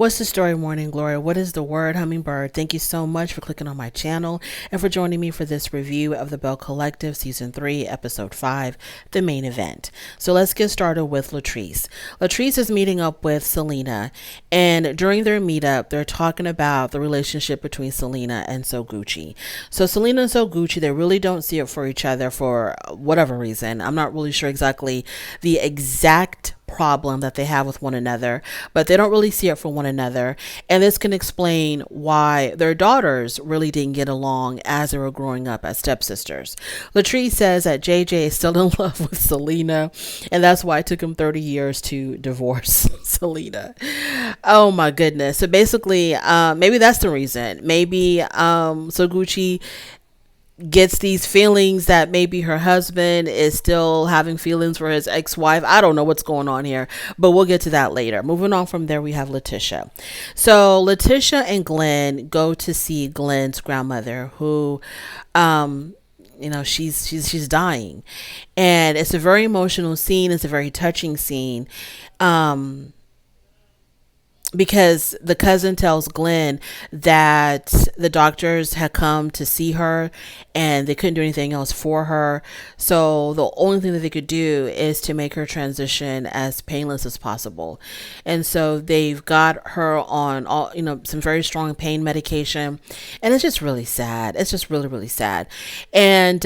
What's the story, Morning Glory? What is the word, Hummingbird? Thank you so much for clicking on my channel and for joining me for this review of the Belle Collective Season 3, Episode 5, the main event. So let's get started with Latrice. Latrice is meeting up with Selena, and during their meetup, they're talking about the relationship between Selena and So Gucci. So Selena and So Gucci, they really don't see it for each other for whatever reason. I'm not really sure exactly the exact problem that they have with one another, but they don't really see it for one another. And this can explain why their daughters really didn't get along as they were growing up as stepsisters. Latrice says that JJ is still in love with Selena, and that's why it took him 30 years to divorce Selena. Oh my goodness. So basically, maybe that's the reason. Maybe So Gucci gets these feelings that maybe her husband is still having feelings for his ex-wife. I don't know what's going on here, but we'll get to that later. Moving on from there, we have Letitia. So Letitia and Glenn go to see Glenn's grandmother, who she's dying, and it's a very emotional scene. It's a very touching scene. Because the cousin tells Glenn that the doctors had come to see her and they couldn't do anything else for her. So the only thing that they could do is to make her transition as painless as possible. And so they've got her on some very strong pain medication. And it's just really sad. It's just really, really sad. And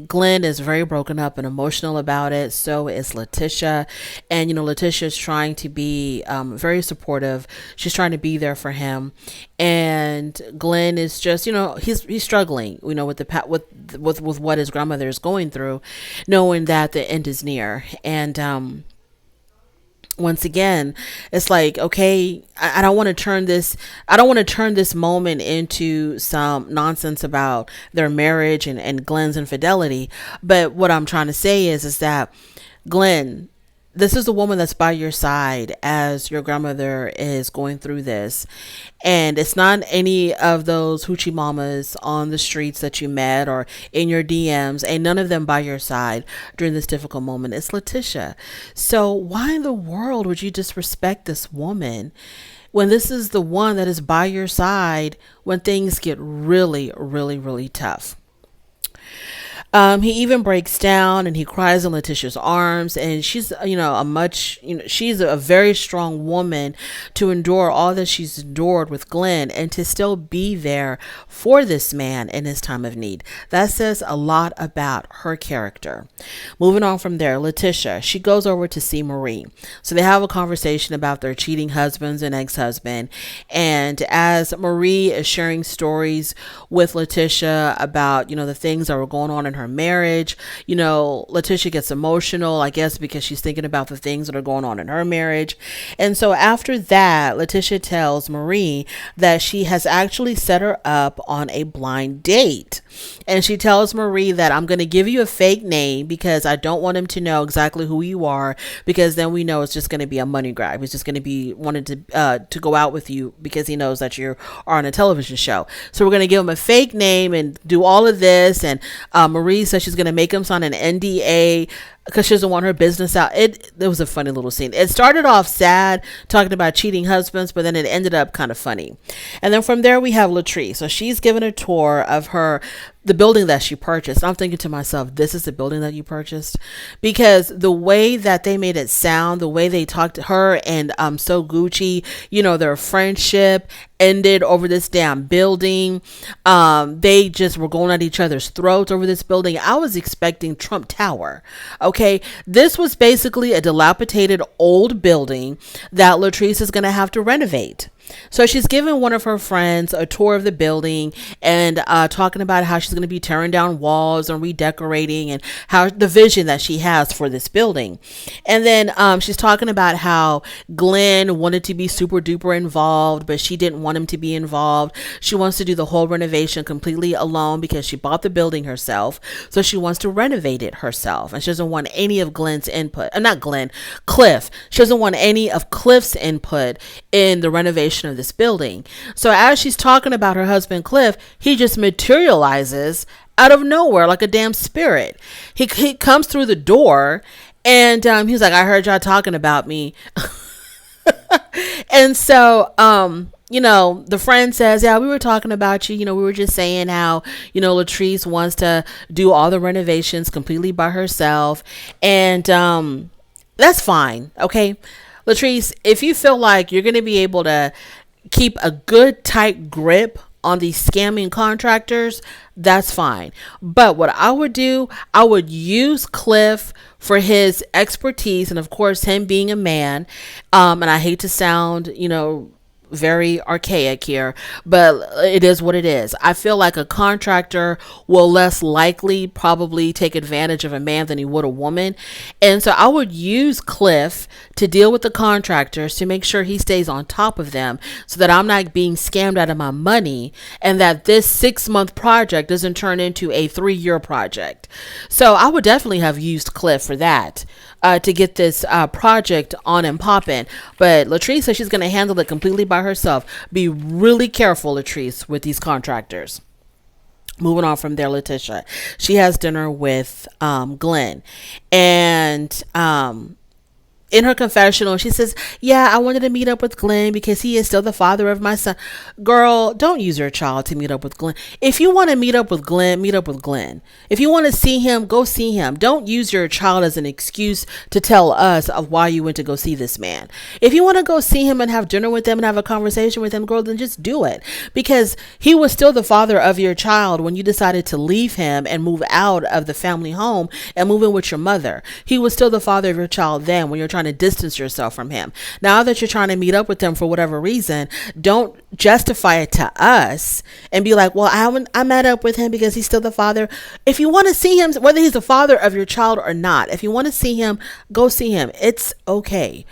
Glenn is very broken up and emotional about it. So is Letitia. And, Letitia is trying to be very supportive. She's trying to be there for him, and Glenn is just, he's struggling, with what his grandmother is going through, knowing that the end is near. And once again, it's like, okay, I don't want to turn this moment into some nonsense about their marriage and Glenn's infidelity. But what I'm trying to say is that Glenn, this is the woman that's by your side as your grandmother is going through this. And it's not any of those hoochie mamas on the streets that you met or in your DMs. Ain't none of them by your side during this difficult moment. It's Letitia. So why in the world would you disrespect this woman when this is the one that is by your side when things get really, really, really tough? He even breaks down and he cries in Letitia's arms, and she's, she's a very strong woman to endure all that she's endured with Glenn and to still be there for this man in his time of need. That says a lot about her character. Moving on from there, Letitia, she goes over to see Marie. So they have a conversation about their cheating husbands and ex-husband. And as Marie is sharing stories with Letitia about, the things that were going on in her marriage, Letitia gets emotional, I guess, because she's thinking about the things that are going on in her marriage. And so after that, Letitia tells Marie that she has actually set her up on a blind date. And she tells Marie that I'm going to give you a fake name because I don't want him to know exactly who you are, because then we know it's just going to be a money grab. He's just going to be wanting to go out with you because he knows that you are on a television show. So we're going to give him a fake name and do all of this. And Marie says she's going to make him sign an NDA because she doesn't want her business out. It was a funny little scene. It started off sad, talking about cheating husbands, but then it ended up kind of funny. And then from there we have Latrice. So she's given a tour of the building that she purchased. I'm thinking to myself, this is the building that you purchased? Because the way that they made it sound, the way they talked to her and So Gucci, their friendship ended over this damn building. They just were going at each other's throats over this building. I was expecting Trump Tower. Okay, this was basically a dilapidated old building that Latrice is going to have to renovate. So she's giving one of her friends a tour of the building and talking about how she's going to be tearing down walls and redecorating and how the vision that she has for this building. And then she's talking about how Glenn wanted to be super duper involved, but she didn't want him to be involved. She wants to do the whole renovation completely alone because she bought the building herself. So she wants to renovate it herself. And she doesn't want any of Glenn's input. Not Glenn, Cliff. She doesn't want any of Cliff's input in the renovation of this building. So as she's talking about her husband Cliff, he just materializes out of nowhere like a damn spirit. He comes through the door and he's like, I heard y'all talking about me. And so, the friend says, yeah, we were talking about you. We were just saying how, Latrice wants to do all the renovations completely by herself. And that's fine. Okay. Latrice, if you feel like you're going to be able to keep a good tight grip on these scamming contractors, that's fine. But what I would do, I would use Cliff for his expertise, and of course him being a man. And I hate to sound, very archaic here, but it is what it is. I feel like a contractor will less likely probably take advantage of a man than he would a woman. And so I would use Cliff to deal with the contractors to make sure he stays on top of them so that I'm not being scammed out of my money and that this 6-month project doesn't turn into a 3-year project. So I would definitely have used Cliff for that. To get this project on and popping. But Latrice says she's going to handle it completely by herself. Be really careful, Latrice, with these contractors. Moving on from there, Letitia. She has dinner with Glenn. And in her confessional, she says, yeah, I wanted to meet up with Glenn because he is still the father of my son. Girl, don't use your child to meet up with Glenn. If you want to meet up with Glenn, meet up with Glenn. If you want to see him, go see him. Don't use your child as an excuse to tell us of why you went to go see this man. If you want to go see him and have dinner with him and have a conversation with him, girl, then just do it. Because he was still the father of your child when you decided to leave him and move out of the family home and move in with your mother. He was still the father of your child then when you're trying to distance yourself from him. Now that you're trying to meet up with him for whatever reason, don't justify it to us and be like, well, I met up with him because he's still the father. If you want to see him, whether he's the father of your child or not, if you want to see him, go see him. It's okay.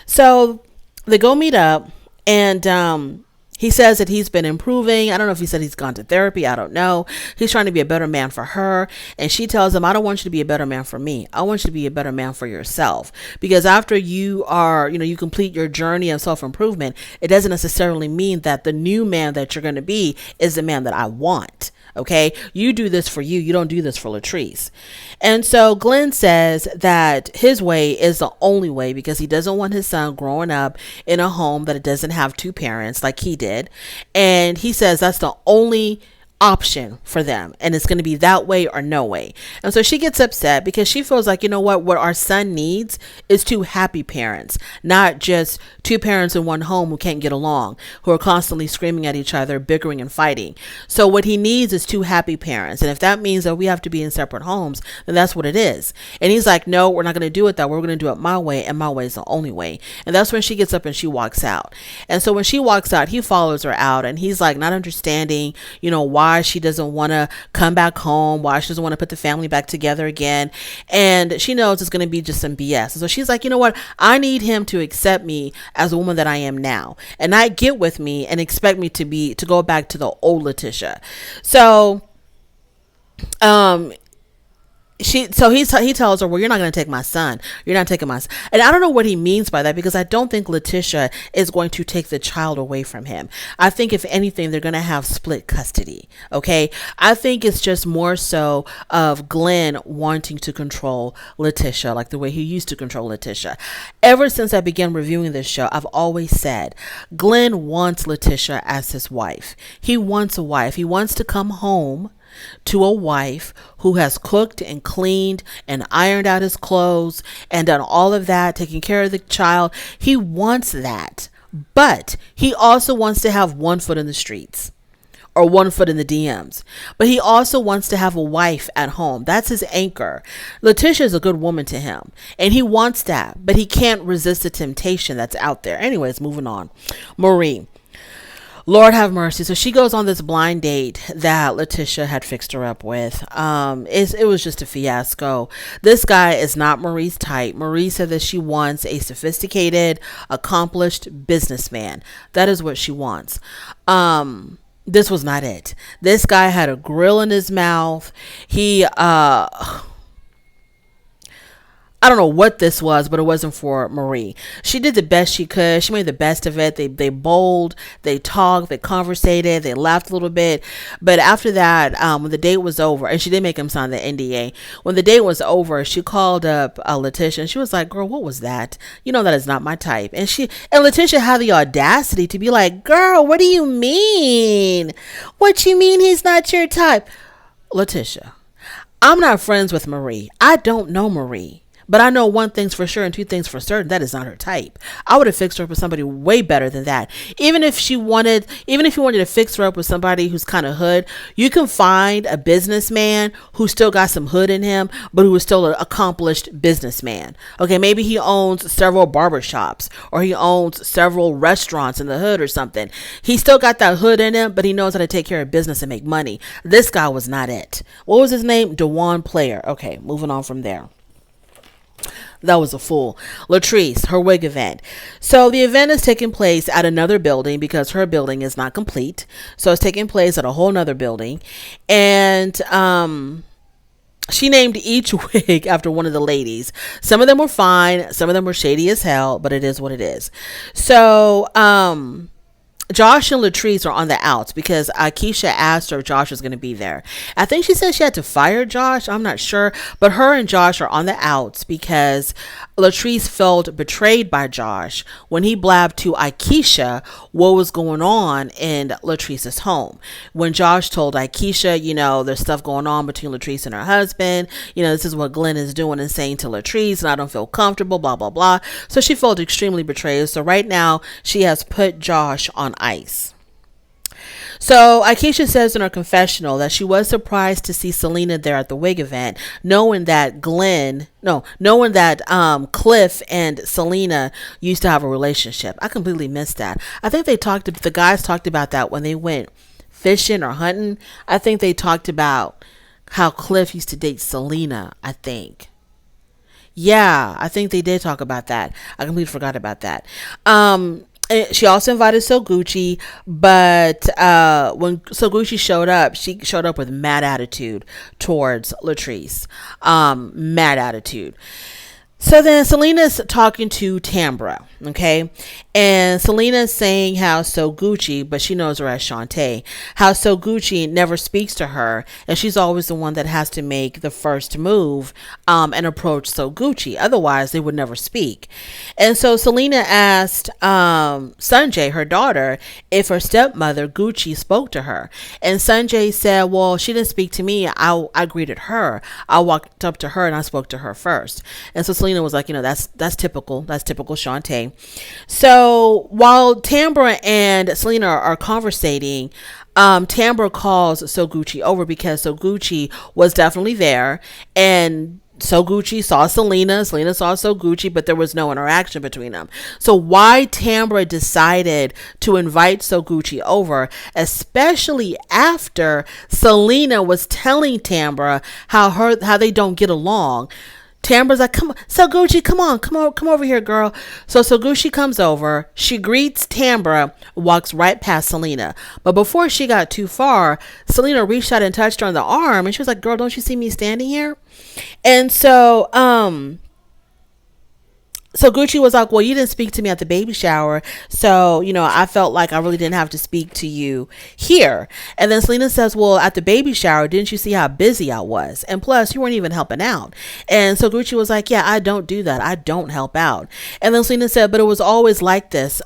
So they go meet up, and he says that he's been improving. I don't know if he said he's gone to therapy. I don't know. He's trying to be a better man for her. And she tells him, I don't want you to be a better man for me. I want you to be a better man for yourself. Because after you are, you complete your journey of self-improvement, it doesn't necessarily mean that the new man that you're going to be is the man that I want. Okay, you do this for you. You don't do this for Latrice. And so Glenn says that his way is the only way because he doesn't want his son growing up in a home that it doesn't have two parents like he did. And he says that's the only option for them, and it's going to be that way or no way. And so she gets upset because she feels like, what our son needs is two happy parents, not just two parents in one home who can't get along, who are constantly screaming at each other, bickering and fighting. So what he needs is two happy parents, and if that means that we have to be in separate homes, then that's what it is. And he's like, no, we're not going to do it that way. We're going to do it my way, and my way is the only way. And that's when she gets up and she walks out. And so when she walks out, he follows her out, and he's like not understanding, why she doesn't want to come back home, why she doesn't want to put the family back together again. And she knows it's going to be just some BS. And so she's like, you know what? I need him to accept me as a woman that I am now and not get with me and expect me to go back to the old Letitia. So, he tells her, well, you're not going to take my son. You're not taking my son. And I don't know what he means by that, because I don't think Letitia is going to take the child away from him. I think if anything, they're going to have split custody. Okay. I think it's just more so of Glenn wanting to control Letitia, like the way he used to control Letitia. Ever since I began reviewing this show, I've always said Glenn wants Letitia as his wife. He wants a wife. He wants to come home to a wife who has cooked and cleaned and ironed out his clothes and done all of that, taking care of the child. He wants that, but he also wants to have one foot in the streets or one foot in the DMs, but he also wants to have a wife at home. That's his anchor. Letitia is a good woman to him, and he wants that, but he can't resist the temptation that's out there. Anyways, moving on. Marie. Lord have mercy. So she goes on this blind date that Letitia had fixed her up with. It was just a fiasco. This guy is not Marie's type. Marie said that she wants a sophisticated, accomplished businessman. That is what she wants. This was not it. This guy had a grill in his mouth. I don't know what this was, but it wasn't for Marie. She did the best she could. She made the best of it. They bowled, they talked, they conversated, they laughed a little bit. But after that, when the date was over, and she did make him sign the NDA. When the date was over, she called up Letitia, and she was like, "Girl, what was that? You know that is not my type." And Letitia had the audacity to be like, "Girl, what do you mean? What you mean he's not your type?" Letitia, I'm not friends with Marie. I don't know Marie. But I know one thing's for sure and two things for certain. That is not her type. I would have fixed her up with somebody way better than that. Even if you wanted to fix her up with somebody who's kind of hood, you can find a businessman who still got some hood in him, but who is still an accomplished businessman. Okay, maybe he owns several barbershops or he owns several restaurants in the hood or something. He still got that hood in him, but he knows how to take care of business and make money. This guy was not it. What was his name? DeJuan Player. Okay, moving on from there. That was a fool. Latrice, her wig event. So the event is taking place at another building because her building is not complete. So it's taking place at a whole nother building. And she named each wig after one of the ladies. Some of them were fine. Some of them were shady as hell, but it is what it is. So, Josh and Latrice are on the outs because Keisha asked her if Josh was going to be there. I think she said she had to fire Josh. I'm not sure. But her and Josh are on the outs because Latrice felt betrayed by Josh when he blabbed to Keisha what was going on in Latrice's home. When Josh told Keisha, there's stuff going on between Latrice and her husband. This is what Glenn is doing and saying to Latrice, and I don't feel comfortable, blah, blah, blah. So she felt extremely betrayed. So right now she has put Josh on ice. So Akeisha says in her confessional that she was surprised to see Selena there at the wig event, knowing that Cliff and Selena used to have a relationship. I completely missed that. I think the guys talked about that when they went fishing or hunting. I think they talked about how Cliff used to date Selena, I think. Yeah, I think they did talk about that. I completely forgot about that. She also invited So Gucci, but when So Gucci showed up, she showed up with mad attitude towards Latrice. Mad attitude. So then Selena's talking to Tambra, okay? And Selena's saying how So Gucci, but she knows her as Shantae, how So Gucci never speaks to her, and she's always the one that has to make the first move and approach So Gucci. Otherwise, they would never speak. And so Selena asked Sanjay, her daughter, if her stepmother, Gucci, spoke to her. And Sanjay said, well, she didn't speak to me. I greeted her. I walked up to her and I spoke to her first. And so Selena was like, that's typical. That's typical Shantae. So while Tambra and Selena are conversating, Tambra calls So Gucci over because So Gucci was definitely there, and So Gucci saw Selena saw So Gucci, but there was no interaction between them. So why Tambra decided to invite So Gucci over, especially after Selena was telling Tambra how they don't get along. Tambra's like, come on, So Gucci, come over here, girl. So Gucci comes over, she greets Tambra, walks right past Selena. But before she got too far, Selena reached out and touched her on the arm, and she was like, girl, don't you see me standing here? And so Gucci was like, well, you didn't speak to me at the baby shower. So, I felt like I really didn't have to speak to you here. And then Selena says, well, at the baby shower, didn't you see how busy I was? And plus, you weren't even helping out. And so Gucci was like, yeah, I don't do that. I don't help out. And then Selena said, but it was always like this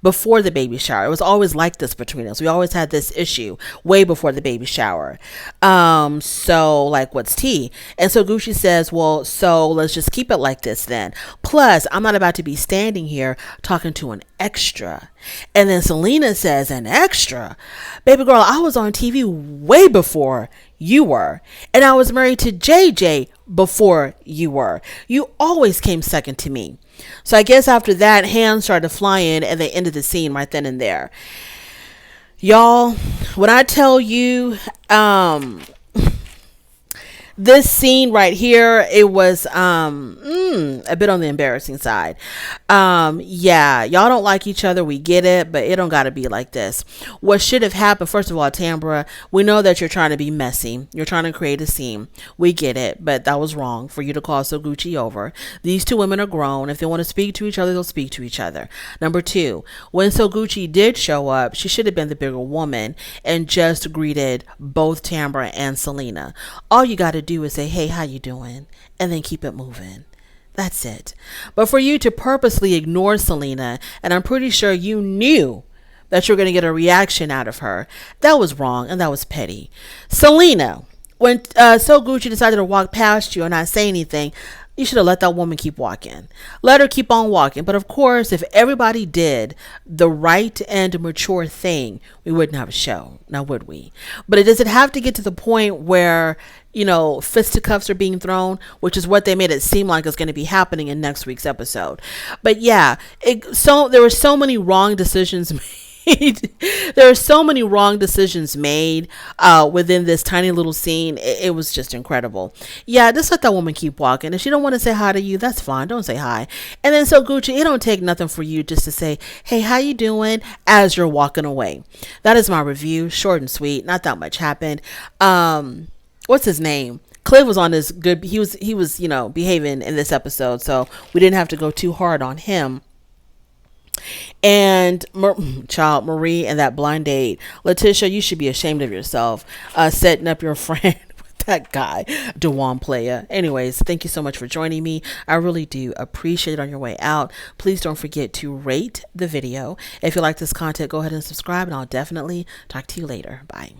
before the baby shower. It was always like this between us. We always had this issue way before the baby shower. So like, what's tea? And so Gucci says, well, so let's just keep it like this then. Plus, I'm not about to be standing here talking to an extra. And then Selena says, an extra? Baby girl, I was on TV way before you were. And I was married to JJ before you were. You always came second to me. So I guess after that, hands started flying and they ended the scene right then and there. Y'all, when I tell you, This scene right here, it was a bit on the embarrassing side. Yeah, y'all don't like each other, we get it, but it don't gotta be like this. What should have happened, first of all, Tambra, we know that you're trying to be messy, you're trying to create a scene, we get it, but that was wrong for you to call Soguchi over. These two women are grown. If they want to speak to each other, they'll speak to each other. Number two, when Soguchi did show up, she should have been the bigger woman and just greeted both Tambra and Selena. All you got to do is say, hey, how you doing? And then keep it moving. That's it. But for you to purposely ignore Selena, and I'm pretty sure you knew that you're going to get a reaction out of her, that was wrong and that was petty. Selena, when Soguchi decided to walk past you and not say anything, you should have let that woman keep walking. Let her keep on walking. But of course, if everybody did the right and mature thing, we wouldn't have a show. Now, would we? But does it have to get to the point where, fisticuffs are being thrown, which is what they made it seem like is going to be happening in next week's episode. But yeah, there were so many wrong decisions made. There are so many wrong decisions made within this tiny little scene. It was just incredible. Yeah, just let that woman keep walking. If she don't want to say hi to you, that's fine. Don't say hi. And then so Gucci, it don't take nothing for you just to say, hey, how you doing, as you're walking away. That is my review. Short and sweet. Not that much happened. What's his name? Cliff was on this good. He was behaving in this episode, so we didn't have to go too hard on him. And child Marie and that blind date, Letitia, you should be ashamed of yourself, setting up your friend with that guy, Dewan Playa. Anyways, thank you so much for joining me. I really do appreciate it. On your way out, please don't forget to rate the video. If you like this content, go ahead and subscribe, and I'll definitely talk to you later. Bye.